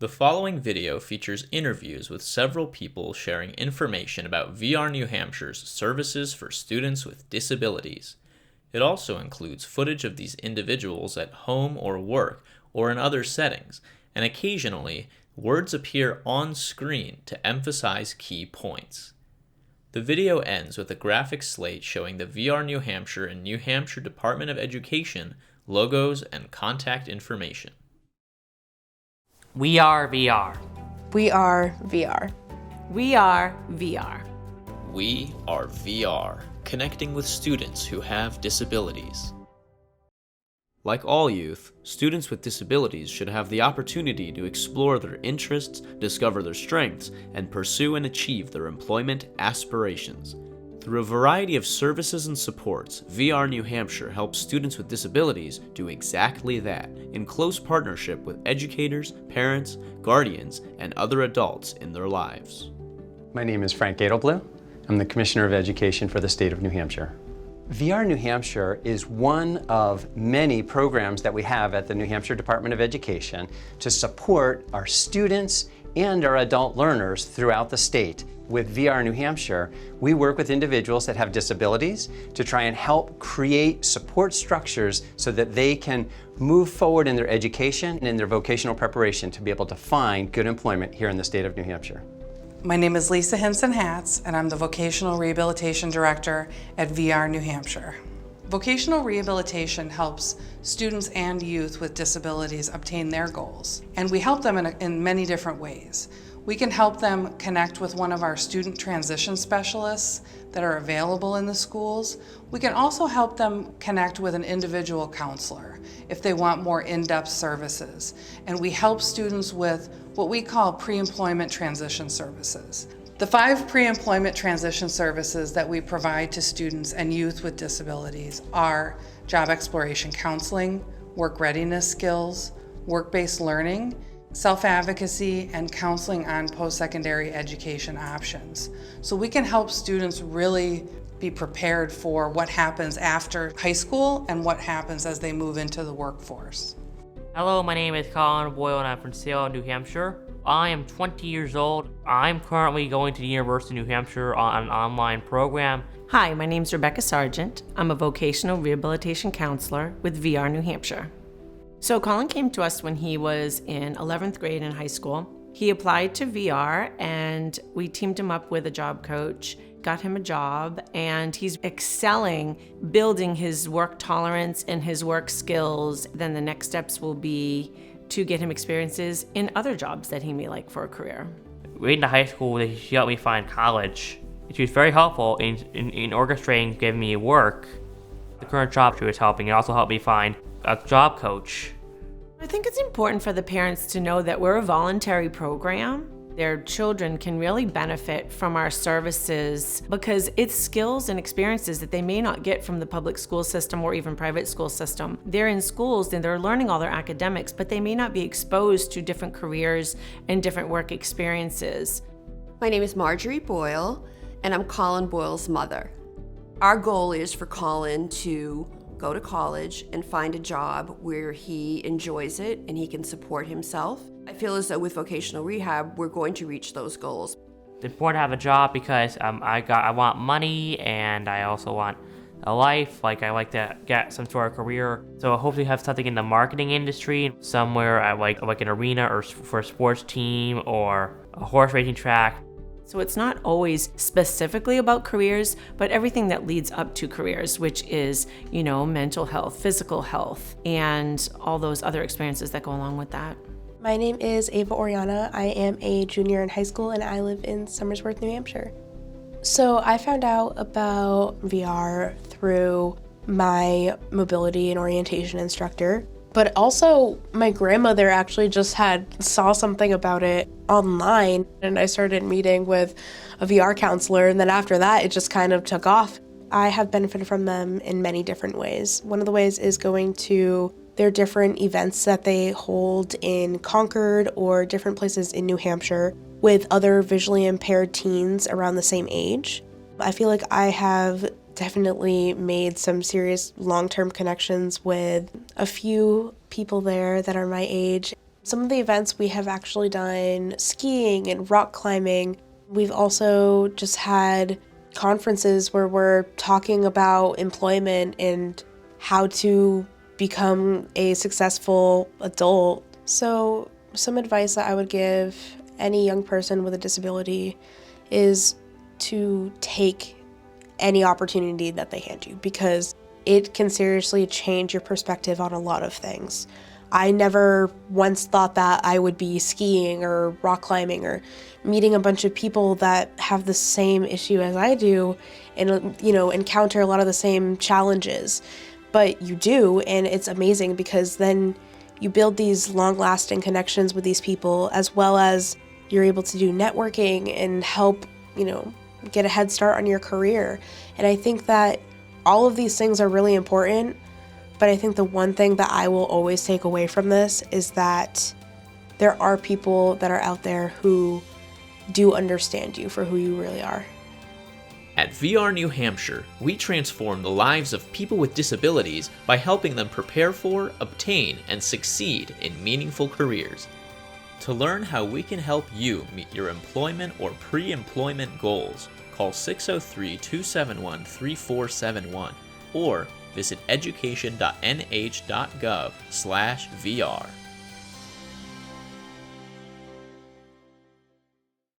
The following video features interviews with several people sharing information about VR New Hampshire's services for students with disabilities. It also includes footage of these individuals at home or work or in other settings, and occasionally, words appear on screen to emphasize key points. The video ends with a graphic slate showing the VR New Hampshire and New Hampshire Department of Education logos and contact information. We are VR. We are VR. We are VR. We are VR, connecting with students who have disabilities. Like all youth, students with disabilities should have the opportunity to explore their interests, discover their strengths, and pursue and achieve their employment aspirations. Through a variety of services and supports, VR New Hampshire helps students with disabilities do exactly that, in close partnership with educators, parents, guardians, and other adults in their lives. My name is Frank Gadelblue. I'm the Commissioner of Education for the state of New Hampshire. VR New Hampshire is one of many programs that we have at the New Hampshire Department of Education to support our students and our adult learners throughout the state. With VR New Hampshire, we work with individuals that have disabilities to try and help create support structures so that they can move forward in their education and in their vocational preparation to be able to find good employment here in the state of New Hampshire. My name is Lisa Hinson-Hatz, and I'm the Vocational Rehabilitation Director at VR New Hampshire. Vocational rehabilitation helps students and youth with disabilities obtain their goals, and we help them in many different ways. We can help them connect with one of our student transition specialists that are available in the schools. We can also help them connect with an individual counselor if they want more in-depth services. And we help students with what we call pre-employment transition services. The 5 pre-employment transition services that we provide to students and youth with disabilities are job exploration counseling, work readiness skills, work-based learning, self-advocacy, and counseling on post-secondary education options. So we can help students really be prepared for what happens after high school and what happens as they move into the workforce. Hello, my name is Colin Boyle and I'm from Salem, New Hampshire. I am 20 years old. I'm currently going to the University of New Hampshire on an online program. Hi, my name's Rebecca Sargent. I'm a vocational rehabilitation counselor with VR New Hampshire. So Colin came to us when he was in 11th grade in high school. He applied to VR and we teamed him up with a job coach, got him a job, and he's excelling, building his work tolerance and his work skills. Then the next steps will be to get him experiences in other jobs that he may like for a career. Right into high school, she helped me find college. She was very helpful in orchestrating giving me work. The current job she was helping, it also helped me find a job coach. I think it's important for the parents to know that we're a voluntary program. Their children can really benefit from our services because it's skills and experiences that they may not get from the public school system or even private school system. They're in schools and they're learning all their academics, but they may not be exposed to different careers and different work experiences. My name is Marjorie Boyle, and I'm Colin Boyle's mother. Our goal is for Colin to go to college and find a job where he enjoys it and he can support himself. I feel as though with vocational rehab, we're going to reach those goals. It's important to have a job because I want money and I also want a life. I like to get some sort of career. So I hopefully have something in the marketing industry, somewhere at like an arena or for a sports team or a horse racing track. So it's not always specifically about careers, but everything that leads up to careers, which is, mental health, physical health, and all those other experiences that go along with that. My name is Ava Oriana. I am a junior in high school and I live in Somersworth, New Hampshire. So I found out about VR through my mobility and orientation instructor. But also, my grandmother actually just saw something about it online, and I started meeting with a VR counselor, and then after that, it just kind of took off. I have benefited from them in many different ways. One of the ways is going to their different events that they hold in Concord or different places in New Hampshire with other visually impaired teens around the same age. I feel like I have definitely made some serious long-term connections with a few people there that are my age. Some of the events we have actually done skiing and rock climbing. We've also just had conferences where we're talking about employment and how to become a successful adult. So some advice that I would give any young person with a disability is to take any opportunity that they hand you, because it can seriously change your perspective on a lot of things. I never once thought that I would be skiing or rock climbing or meeting a bunch of people that have the same issue as I do and, encounter a lot of the same challenges. But you do, and it's amazing because then you build these long-lasting connections with these people, as well as you're able to do networking and help, get a head start on your career. And I think that all of these things are really important. But I think the one thing that I will always take away from this is that there are people that are out there who do understand you for who you really are. At VR New Hampshire, we transform the lives of people with disabilities by helping them prepare for, obtain, and succeed in meaningful careers. To learn how we can help you meet your employment or pre-employment goals, call 603-271-3471 or visit education.nh.gov/VR.